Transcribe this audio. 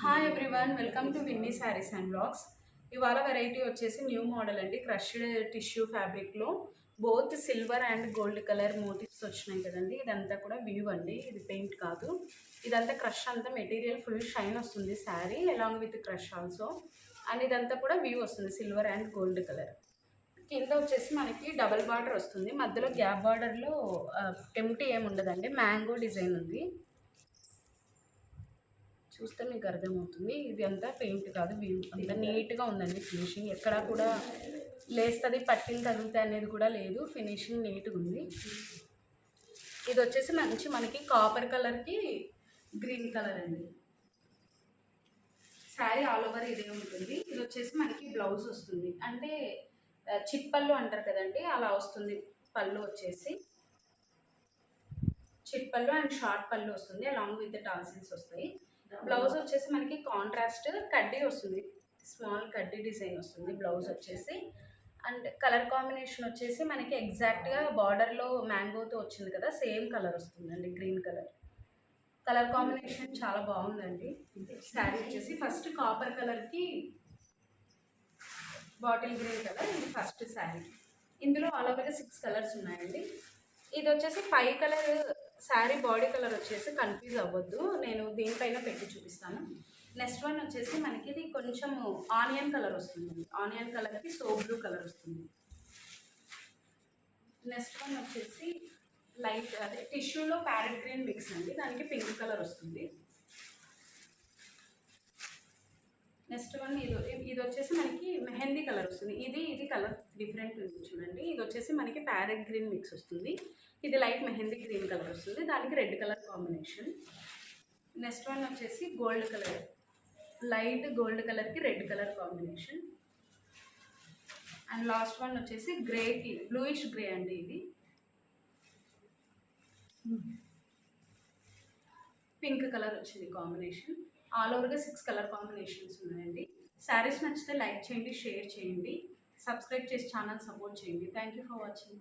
Hi everyone, welcome to Vinny Sarees and blogs. ఇవాళ variety వచ్చేసి new model అండి. క్రష్డ్ టిష్యూ ఫ్యాబ్రిక్లో both silver and gold colour motifs వచ్చినాయి కదండి. ఇదంతా కూడా వ్యూ అండి, ఇది పెయింట్ కాదు. ఇదంతా క్రష్ అంతా మెటీరియల్ ఫుల్ షైన్ వస్తుంది sari along with crush also. And ఇదంతా కూడా వ్యూ వస్తుంది సిల్వర్ అండ్ గోల్డ్ కలర్. కింద వచ్చేసి మనకి డబల్ బార్డర్ వస్తుంది, మధ్యలో గ్యాప్ బార్డర్లో ఎంటీ ఏమి ఉండదండి, మ్యాంగో డిజైన్ ఉంది. చూస్తే మీకు అర్థమవుతుంది. ఇది అంతా పెయింట్ కాదు, వ్యూ అంతా నీట్గా ఉందండి. ఫినిషింగ్ ఎక్కడా కూడా లేస్తుంది, పట్టిలు తగులుతాయి అనేది కూడా లేదు. ఫినిషింగ్ నీట్గా ఉంది. ఇది వచ్చేసి మనకి కాపర్ కలర్కి గ్రీన్ కలర్ అండి. శారీ ఆల్ ఓవర్ ఇదే ఉంటుంది. ఇది వచ్చేసి మనకి బ్లౌజ్ వస్తుంది, అంటే చిట్ పళ్ళు అంటారు కదండి, అలా వస్తుంది. పళ్ళు వచ్చేసి చిట్ పళ్ళు అండ్ షార్ట్ పళ్ళు వస్తుంది, అలాంగ్ విత్ టాసిల్స్ వస్తాయి. బ్లౌజ్ వచ్చేసి మనకి కాంట్రాస్ట్ కడ్డీ వస్తుంది, స్మాల్ కడ్డీ డిజైన్ వస్తుంది బ్లౌజ్ వచ్చేసి. అండ్ కలర్ కాంబినేషన్ వచ్చేసి మనకి ఎగ్జాక్ట్గా బార్డర్లో మ్యాంగోతో వచ్చింది కదా, సేమ్ కలర్ వస్తుందండి, గ్రీన్ కలర్. కలర్ కాంబినేషన్ చాలా బాగుందండి. శారీ వచ్చేసి ఫస్ట్ కాపర్ కలర్కి బాటిల్ గ్రీన్ కలర్, ఇది ఫస్ట్ శారీ. ఇందులో ఆల్ ఓవర్గా 6 కలర్స్ ఉన్నాయండి. ఇది వచ్చేసి 5 కలర్ శారీ. బాడీ కలర్ వచ్చేసి కన్ఫ్యూజ్ అవ్వద్దు, నేను దీనిపైన పెట్టి చూపిస్తాను. నెక్స్ట్ వన్ వచ్చేసి మనకి ఇది కొంచెం ఆనియన్ కలర్ వస్తుంది, ఆనియన్ కలర్కి సో బ్లూ కలర్ వస్తుంది. నెక్స్ట్ వన్ వచ్చేసి లైట్ అదే టిష్యూలో ప్యారెట్ గ్రీన్ మిక్స్ అండి, దానికి పింక్ కలర్ వస్తుంది. నెక్స్ట్ వన్ ఇది వచ్చేసి మనకి మెహందీ కలర్ వస్తుంది. ఇది కలర్ డిఫరెంట్ ఉంది చూడండి. ఇది వచ్చేసి మనకి ప్యారెట్ గ్రీన్ మిక్స్ వస్తుంది, ఇది లైట్ మెహందీ గ్రీన్ కలర్ వస్తుంది, దానికి red colour combination. Next one వచ్చేసి గోల్డ్ కలర్, లైట్ గోల్డ్ కలర్కి red colour combination. And last one వచ్చేసి గ్రేకి బ్లూయిష్ గ్రే అండి, ఇది పింక్ కలర్ వచ్చింది కాంబినేషన్. ఆల్ ఓవర్గా 6 కలర్ కాంబినేషన్స్ ఉన్నాయండి. శారీస్ నచ్చితే లైక్ చేయండి, షేర్ చేయండి, సబ్స్క్రైబ్ చేసి ఛానల్ సపోర్ట్ చేయండి. Thank you for watching.